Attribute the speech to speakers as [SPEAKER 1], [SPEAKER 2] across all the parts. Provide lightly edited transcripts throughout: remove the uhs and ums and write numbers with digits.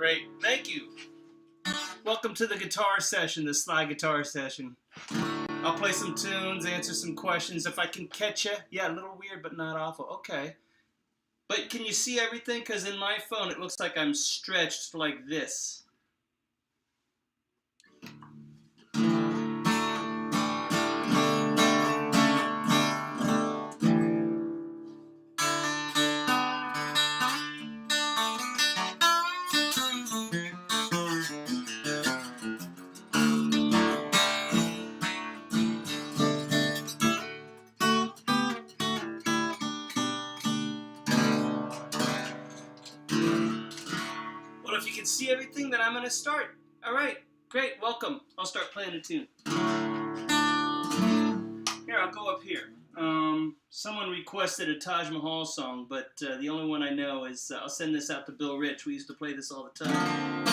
[SPEAKER 1] Great, thank you. Welcome to the guitar session, the slide guitar session. I'll play some tunes, answer some questions. If I can catch you, yeah, a little weird, but not awful. Okay. But can you see everything? Because in my phone, it looks like I'm stretched like this. Well, if you can see everything, then I'm going to start. All right, great, welcome. I'll start playing a tune. Here, I'll go up here. Someone requested a Taj Mahal song, but the only one I know is, I'll send this out to Bill Rich. We used to play this all the time.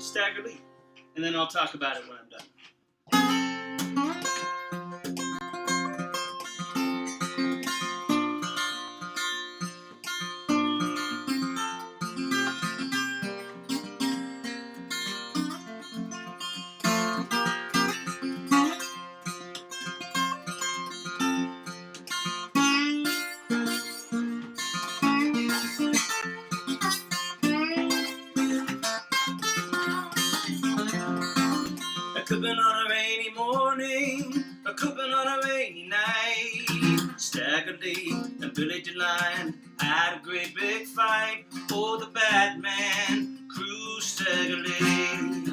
[SPEAKER 1] Stagger Lee. And then I'll talk about it when I'm done. Could been on a rainy morning, or could been on a rainy night. Stagger Lee and Billy DeLine had a great big fight. Oh, the bad man, crew Stagger Lee.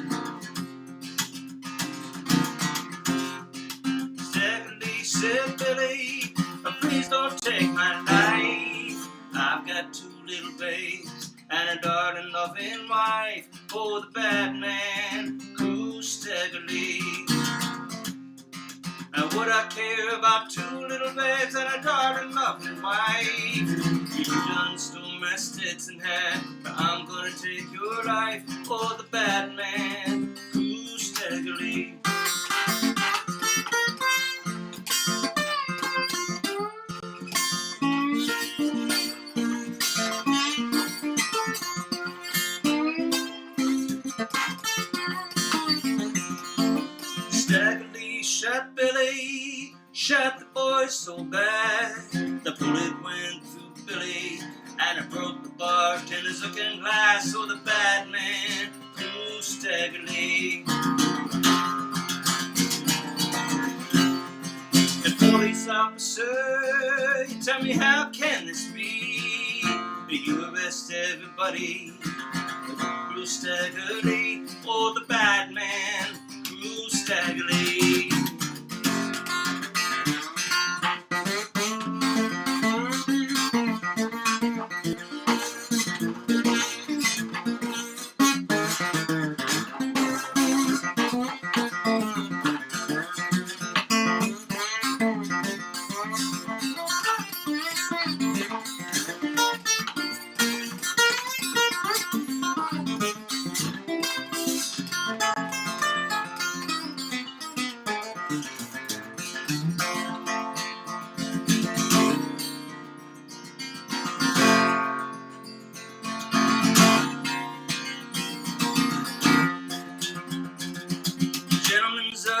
[SPEAKER 1] Stagger Lee said, Billy, please don't take my life. I've got two little babes and a darling loving wife. Oh, the bad man, Stagger Lee. Now would I care about two little babes and a darling loving wife? You done stole my Stetson hat, but I'm gonna take your life. Oh, the bad man, Stagger Lee. Stagger Lee shot Billy, shot the boy so bad. The bullet went through Billy, and it broke the bartender's looking glass. So the bad man, Stagger Lee. And police officer, you tell me how can this be? You arrest everybody, Stagger Lee. Oh, the bad man, Stagger Lee.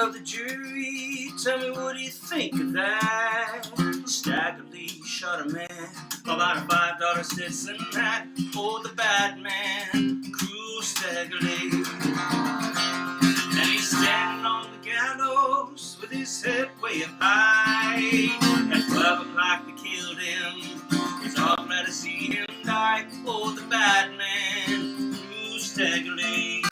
[SPEAKER 1] Of the jury, tell me what do you think of that? Stagger Lee shot a man about a $5 Stetson hat. Oh, the bad man, Stagger Lee. And he's standing on the gallows with his head way up high. At 12 o'clock they killed him. It's all glad to see him die. Oh, the bad man, Stagger Lee.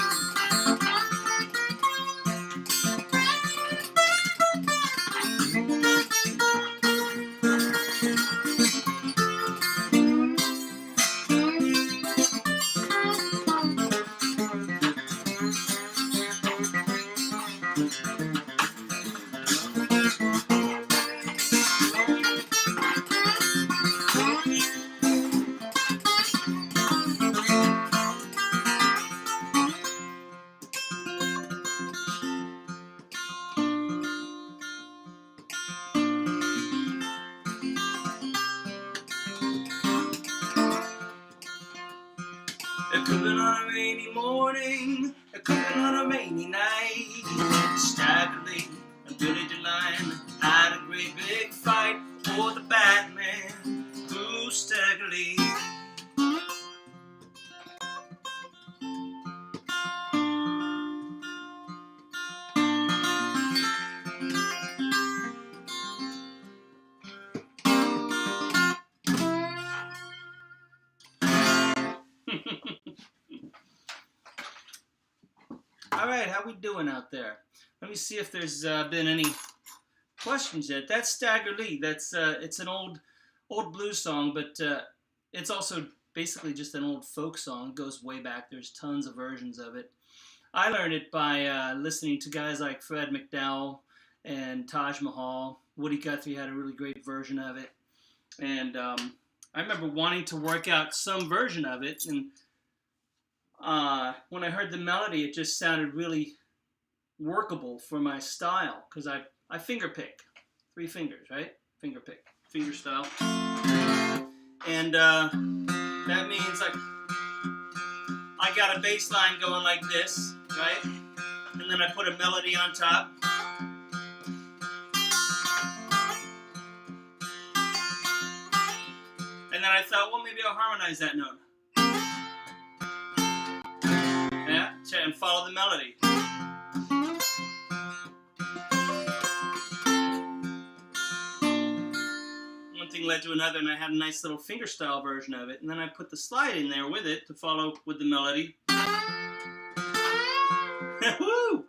[SPEAKER 1] Cooking on a rainy morning, cooking on a rainy night. Staggerly and Billy DeLine had a great big fight. Oh, the bad man grew staggerly. All right, how we doing out there? Let me see if there's been any questions yet. That's Stagger Lee. That's it's an old blues song, but it's also basically just an old folk song. It goes way back. There's tons of versions of it. I learned it by listening to guys like Fred McDowell and Taj Mahal. Woody Guthrie had a really great version of it, and I remember wanting to work out some version of it, and when I heard the melody, it just sounded really workable for my style, because I finger pick. 3 fingers, right? Finger pick. Finger style. And that means like I got a bass line going like this, right? And then I put a melody on top. And then I thought, well, maybe I'll harmonize that note. Yeah, and follow the melody. One thing led to another, and I had a nice little fingerstyle version of it, and then I put the slide in there with it to follow with the melody. Woo!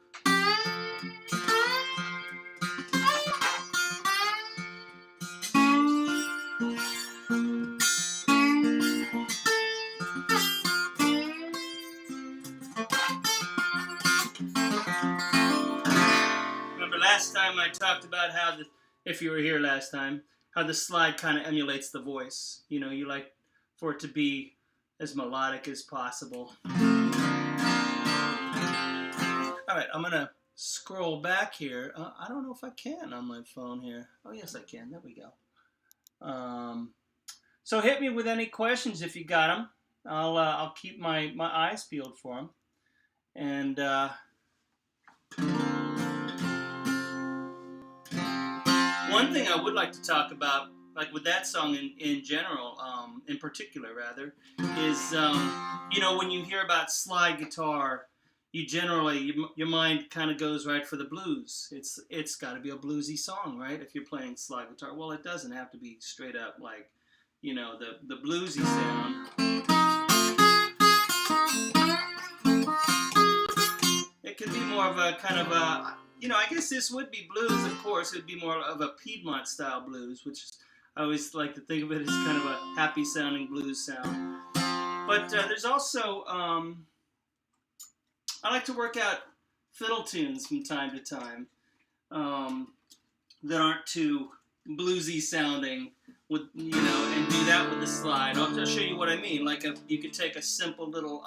[SPEAKER 1] Last time I talked about how, if you were here last time, how the slide kind of emulates the voice. You know, you like for it to be as melodic as possible. All right, I'm going to scroll back here. I don't know if I can on my phone here. Oh, yes, I can. There we go. So hit me with any questions if you got them. I'll keep my eyes peeled for them. And one thing I would like to talk about, like with that song in general, in particular rather, is, you know, when you hear about slide guitar, you generally, your mind kind of goes right for the blues. It's got to be a bluesy song, right? If you're playing slide guitar. Well, it doesn't have to be straight up like, you know, the bluesy sound. It could be more of a kind of a, you know, I guess this would be blues, of course. It would be more of a Piedmont-style blues, which I always like to think of it as kind of a happy-sounding blues sound. But there's also, I like to work out fiddle tunes from time to time that aren't too bluesy-sounding, with, you know, and do that with the slide. I'll just show you what I mean. Like you could take a simple little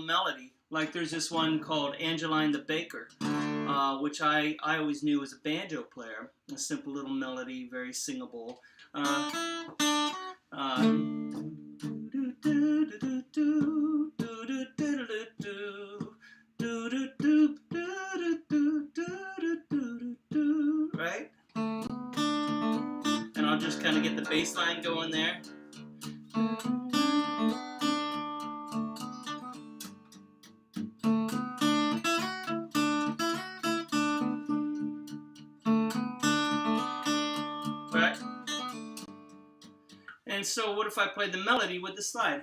[SPEAKER 1] melody. Like there's this one called Angeline the Baker, which I always knew as a banjo player. A simple little melody, very singable. Right? And I'll just kind of get the bass line going there. Right? And so what if I play the melody with the slide?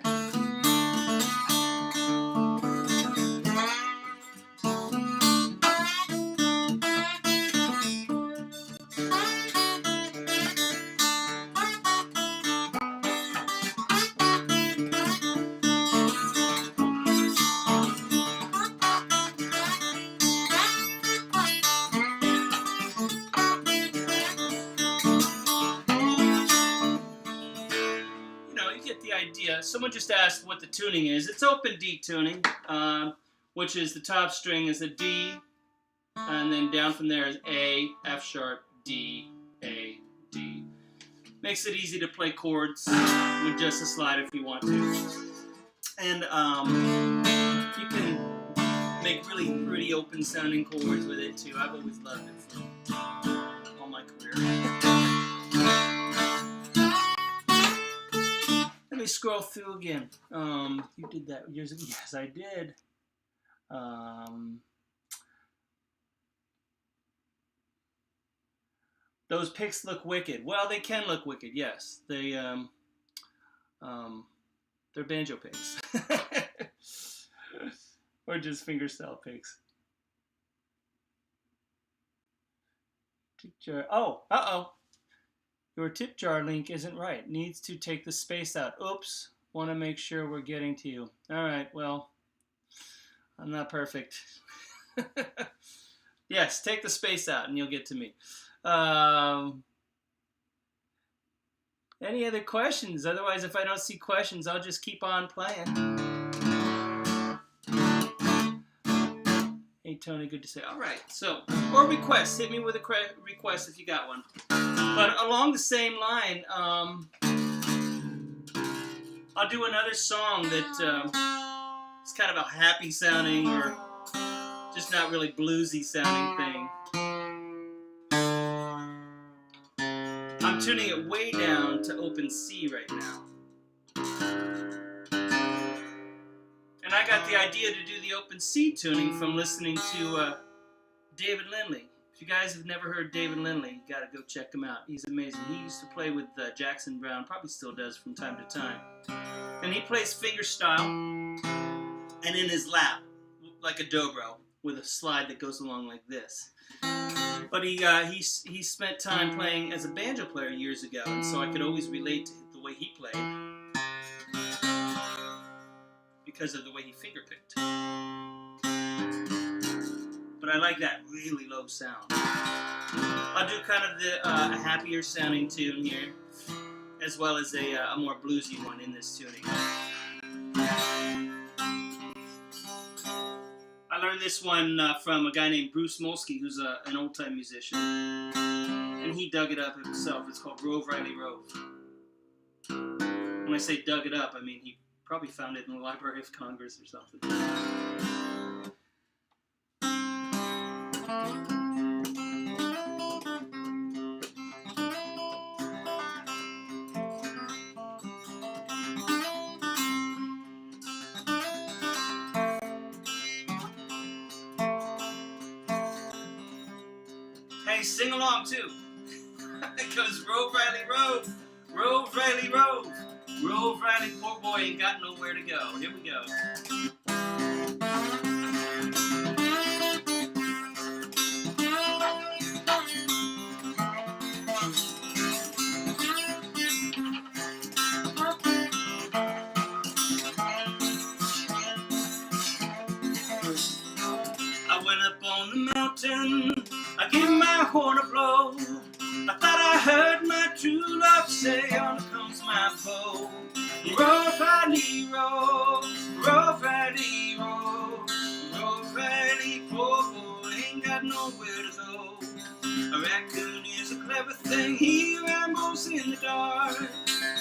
[SPEAKER 1] Someone just asked what the tuning is. It's open D tuning, which is the top string is a D, and then down from there is A, F sharp, D, A, D. Makes it easy to play chords with just a slide if you want to. And you can make really pretty open sounding chords with it too. I've always loved it for all my career. Let me scroll through again. You did that years ago. Yes, I did. Those pics look wicked. Well, they can look wicked. Yes, they're banjo pics, or just fingerstyle pics. Tip jar. Oh, your tip jar link isn't right. Needs to take the space out. Oops. Want to make sure we're getting to you. All right. Well, I'm not perfect. Yes, take the space out and you'll get to me. Any other questions? Otherwise, if I don't see questions, I'll just keep on playing. Hey, Tony, good to see you. All right, so, or requests. Hit me with a request if you got one. But along the same line, I'll do another song that is kind of a happy sounding or just not really bluesy sounding thing. I'm tuning it way down to open C right now. And I got the idea to do the open C tuning from listening to David Lindley. If you guys have never heard David Lindley, you gotta go check him out. He's amazing. He used to play with Jackson Browne, probably still does from time to time. And he plays fingerstyle and in his lap, like a dobro, with a slide that goes along like this. But he spent time playing as a banjo player years ago, and so I could always relate to the way he played because of the way he fingerpicked. But I like that really low sound. I'll do kind of the a happier sounding tune here, as well as a more bluesy one in this tuning. I learned this one from a guy named Bruce Molsky, who's an old-time musician, and he dug it up himself. It's called Rove, Riley, Rove. When I say dug it up, I mean he probably found it in the Library of Congress or something. Hey, sing along too. It goes Rove, Riley, Rove. Rove, Riley, Rove. Rove, Riley, poor boy ain't got nowhere to go. Here we go. I went up on the mountain, I gave my horn a blow. I thought I heard my true love say, on comes my foe. Rove, Riley, Rove, Rove, Riley, Rove, Rove, Riley, poor boy ain't got nowhere to go. A raccoon is a clever thing, he rambles in the dark.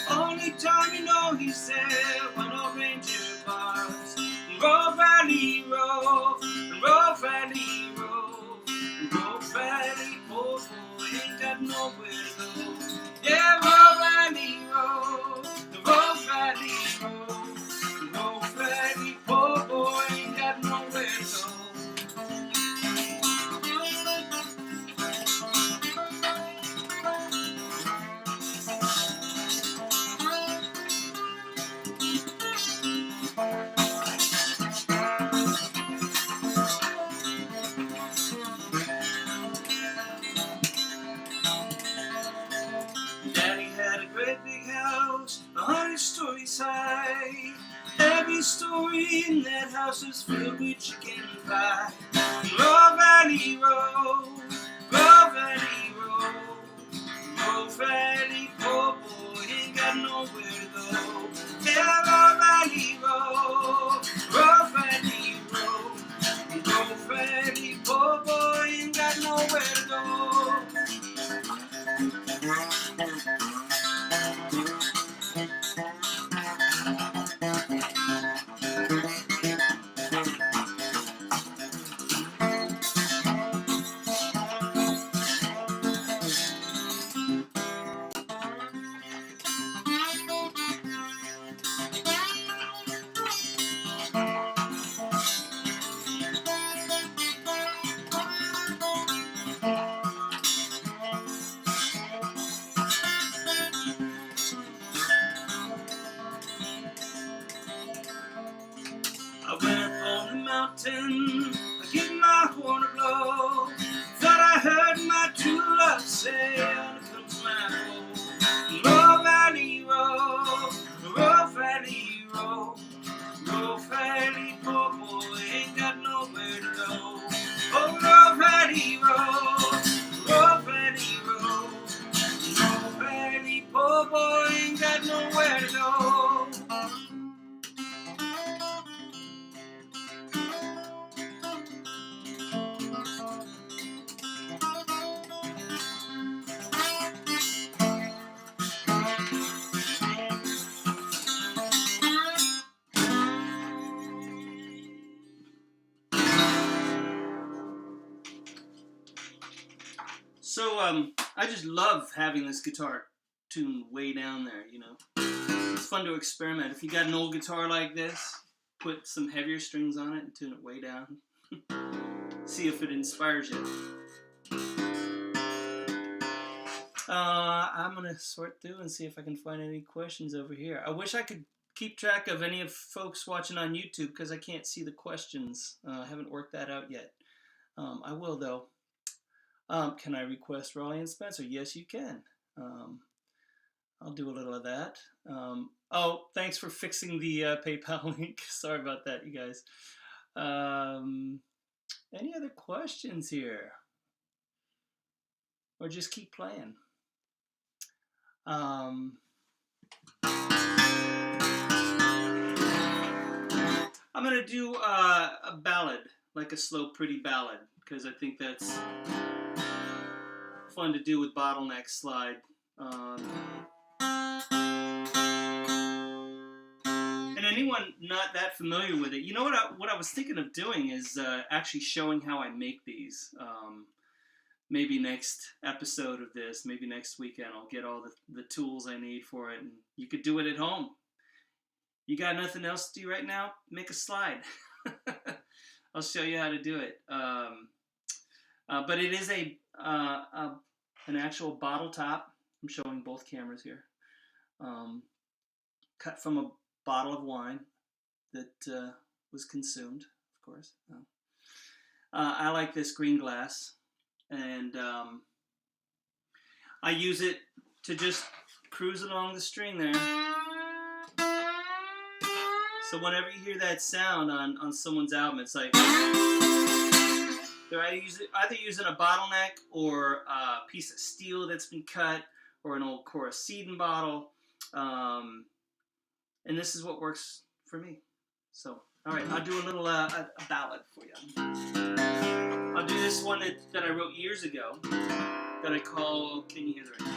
[SPEAKER 1] Only time you know he said when a ranger barks. Rove, Riley, Rove, Rove, Riley, Rove, Rove, Riley, poor boy ain't got nowhere to go. Yeah, Rove, Riley, Rove, Rove, Riley, Rove, Rove, Riley, poor boy ain't got nowhere to go. Daddy had a great big house, 100 stories high. Every story in that house was filled with chicken pie. Rove, Riley, Rove, Rove, Riley, Rove, Rove, Riley, poor boy ain't got nowhere to go. Yeah, Rove, Riley, Rove, Rove, Riley, Rove, Rove, Riley, poor boy ain't got nowhere to go. waiting, I keep my horn aglow. Thought I heard my true love say, on comes my home. Roll Valley Road, Roll Valley Road, Roll Valley, poor boy ain't got nowhere to go. Oh, Roll Valley Road, Roll Valley Road, Roll Valley, poor boy ain't got nowhere to go. So, I just love having this guitar tuned way down there, you know. It's fun to experiment. If you got an old guitar like this, put some heavier strings on it and tune it way down. See if it inspires you. I'm going to sort through and see if I can find any questions over here. I wish I could keep track of any of folks watching on YouTube because I can't see the questions. I haven't worked that out yet. I will, though. Can I request Raleigh and Spencer? Yes, you can. I'll do a little of that. Oh, thanks for fixing the PayPal link. Sorry about that, you guys. Any other questions here? Or just keep playing? I'm going to do a ballad, like a slow, pretty ballad, because I think that's fun to do with bottleneck slide. And anyone not that familiar with it, you know what I was thinking of doing is actually showing how I make these. Maybe next episode of this, maybe next weekend, I'll get all the tools I need for it, and you could do it at home. You got nothing else to do right now? Make a slide. I'll show you how to do it. But it is an actual bottle top. I'm showing both cameras here. Cut from a bottle of wine that was consumed, of course. I like this green glass, and I use it to just cruise along the string there. So whenever you hear that sound on someone's album, it's like they're either using a bottleneck or a piece of steel that's been cut, or an old Coricidin bottle. And this is what works for me. So, all right, I'll do a little a ballad for you. I'll do this one that I wrote years ago that I call, can you hear the rain?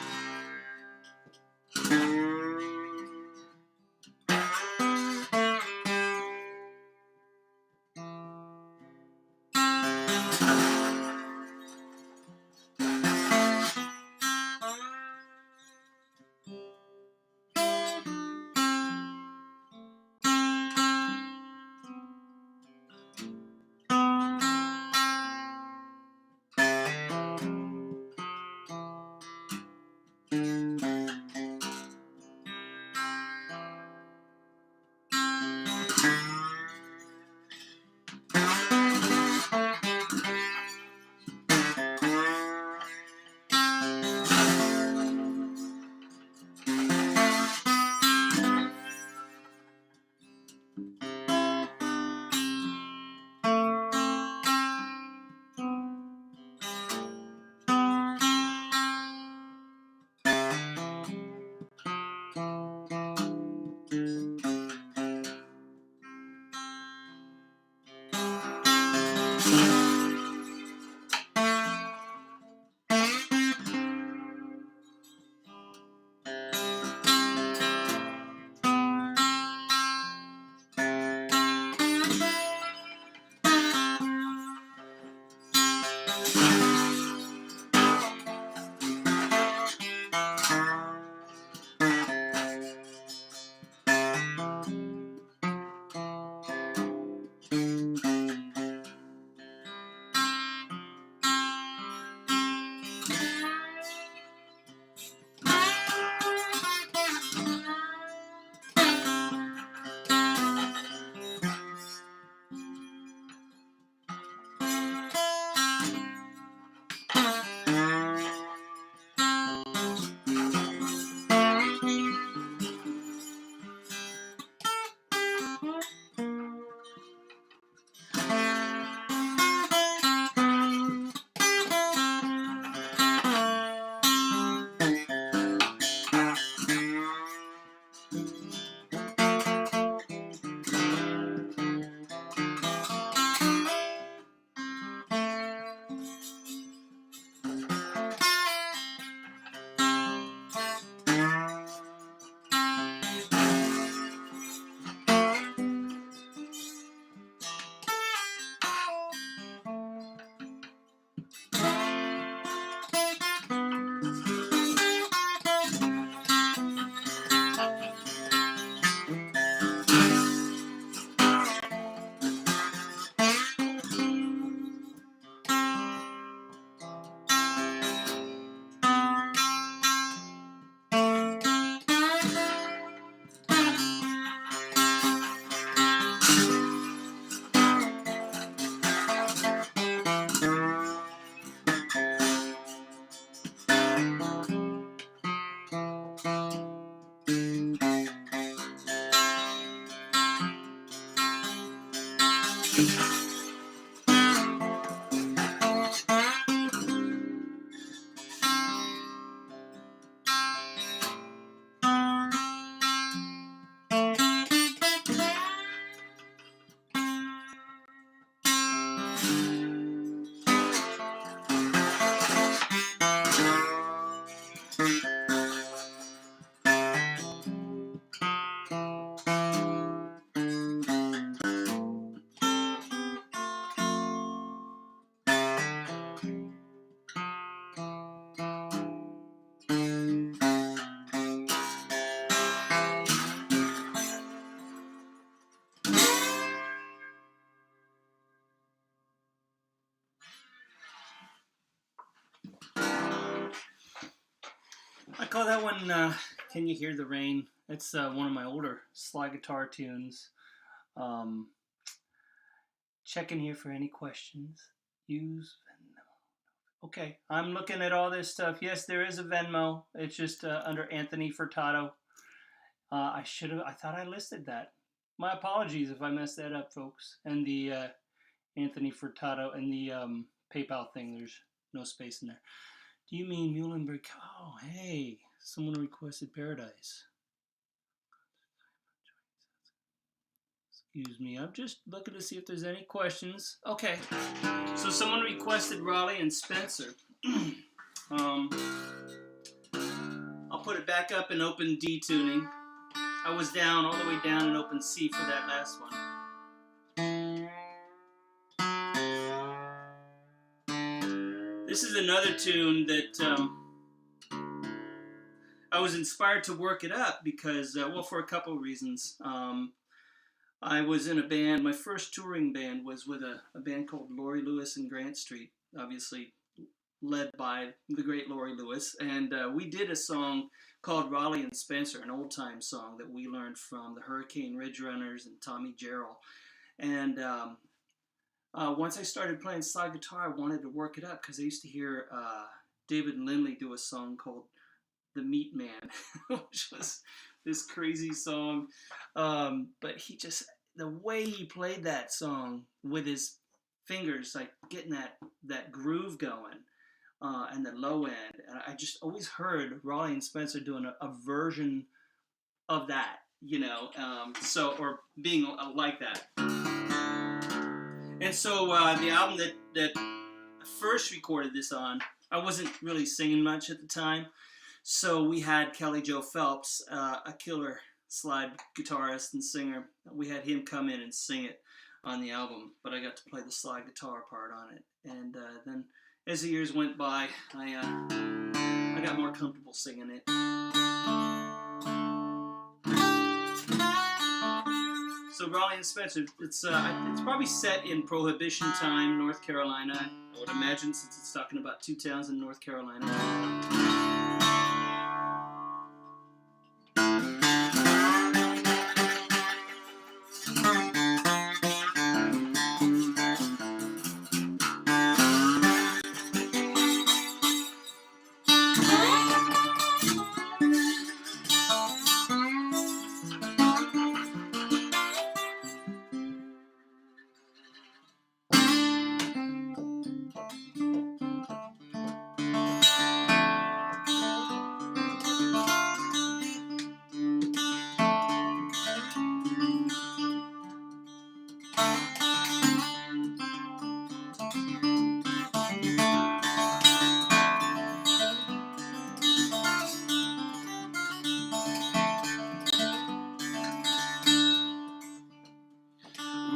[SPEAKER 1] I call that one Can You Hear the Rain? It's one of my older slide guitar tunes. Check in here for any questions. Use Venmo. Okay, I'm looking at all this stuff. Yes, there is a Venmo. It's just under Anthony Furtado. I thought I listed that. My apologies if I messed that up, folks. And the Anthony Furtado and the PayPal thing, there's no space in there. Do you mean Muhlenberg? Oh, hey, someone requested Paradise. Excuse me, I'm just looking to see if there's any questions. Okay, so someone requested Raleigh and Spencer. I'll put it back up in open D tuning. I was down, all the way down in open C for that last one. This is another tune that I was inspired to work it up because, well, for a couple of reasons. I was in a band, my first touring band was with a band called Laurie Lewis and Grant Street, obviously led by the great Laurie Lewis, and we did a song called Raleigh and Spencer, an old-time song that we learned from the Hurricane Ridge Runners and Tommy Jarrell. And once I started playing slide guitar, I wanted to work it up because I used to hear David Lindley do a song called The Meat Man, which was this crazy song. But he just, the way he played that song with his fingers, like getting that groove going, and the low end. And I just always heard Raleigh and Spencer doing a version of that, you know, or being like that. And so the album that I first recorded this on, I wasn't really singing much at the time. So we had Kelly Joe Phelps, a killer slide guitarist and singer. We had him come in and sing it on the album, but I got to play the slide guitar part on it. And then as the years went by, I got more comfortable singing it. So Raleigh and Spencer, it's probably set in Prohibition time, North Carolina. I would imagine, since it's talking about two towns in North Carolina.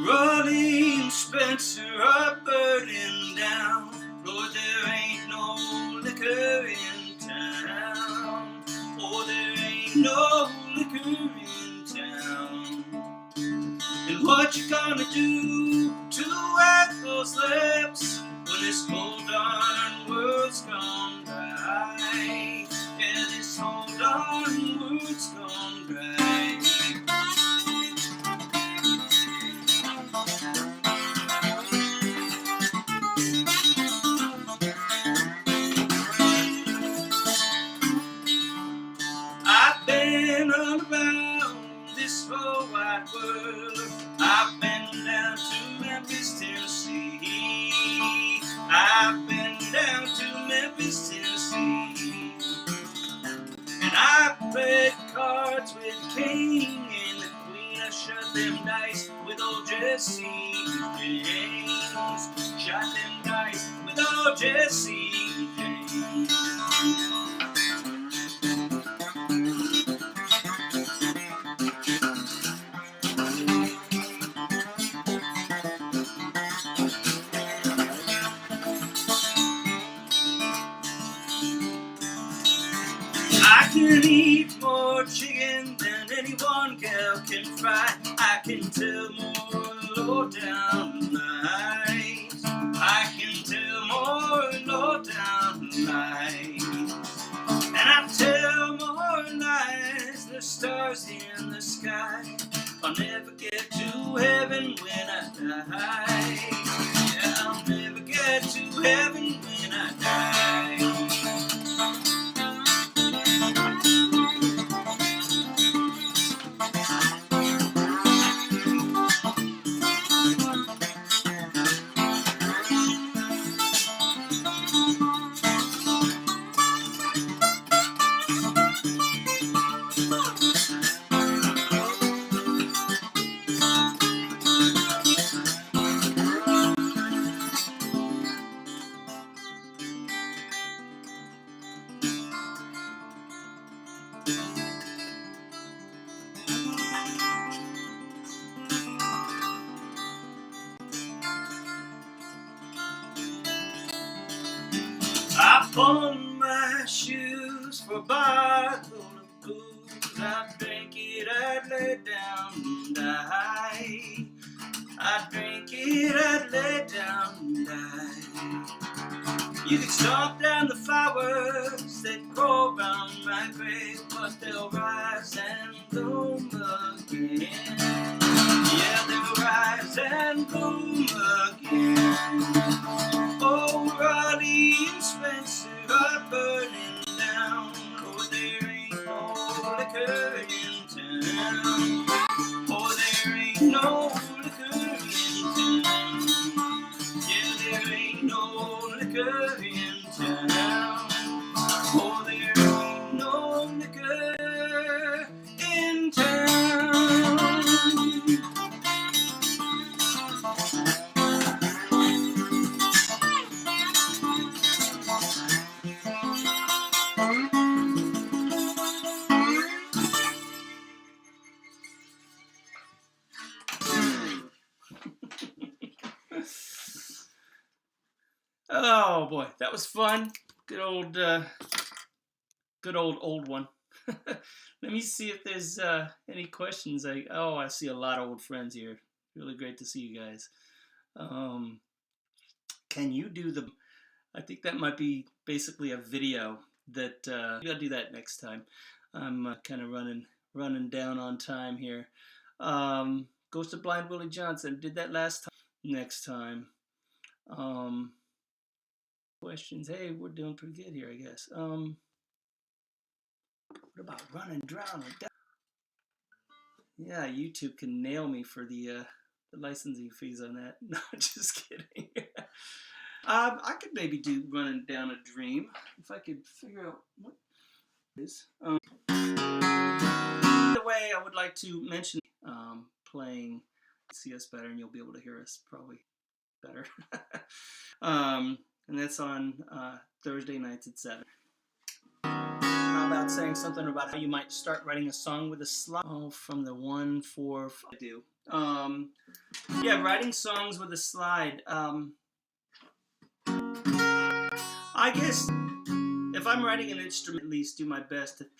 [SPEAKER 1] Raleigh and Spencer are burning down. Lord, there ain't no liquor in town. Oh, there ain't no liquor in town. And what you gonna do to wet those lips when this whole darn world's gone dry? Yeah, this whole darn world's gone dry. I've been all around this whole wide world. I've been down to Memphis, Tennessee. I've been down to Memphis, Tennessee. And I played cards with the king and the queen. I shot them dice with old Jesse James. Shot them dice with old Jesse James. I can eat more chicken than any one gal can fry. I can tell more low down lies. I can tell more low down lies. And I tell stars in the sky. I'll never get to heaven when I die. Yeah, I'll never get to heaven when I die. I pawn my shoes for a bottle of booze. I'd drink it, I'd lay down and die. I'd drink it, I'd lay down and die. You can stomp down the flowers that grow around my grave, but they'll rise and bloom again. Yeah, they'll rise and bloom again. Oh, Raleigh and Spencer are burning down. Oh, there ain't no liquor in town. Oh, there ain't no liquor in town. Yeah, there ain't no liquor in town. Oh, there ain't no liquor in town. Oh boy, that was fun. Good old old one. Let me see if there's any questions. I see a lot of old friends here. Really great to see you guys. Can you do the? I think that might be basically a video that maybe I'll do that next time. I'm kind of running down on time here. Goes to Blind Willie Johnson. Did that last time. Next time. Questions. Hey, we're doing pretty good here, I guess. What about running, drowning? Yeah, YouTube can nail me for the licensing fees on that. No, just kidding. I could maybe do Running Down a Dream if I could figure out what it is. By the way, I would like to mention playing see us better, and you'll be able to hear us probably better. And that's on Thursday nights at 7. How about saying something about how you might start writing a song with a slide? Oh, from the 1-4-5. I do. Yeah, writing songs with a slide. I guess if I'm writing an instrument, at least do my best to think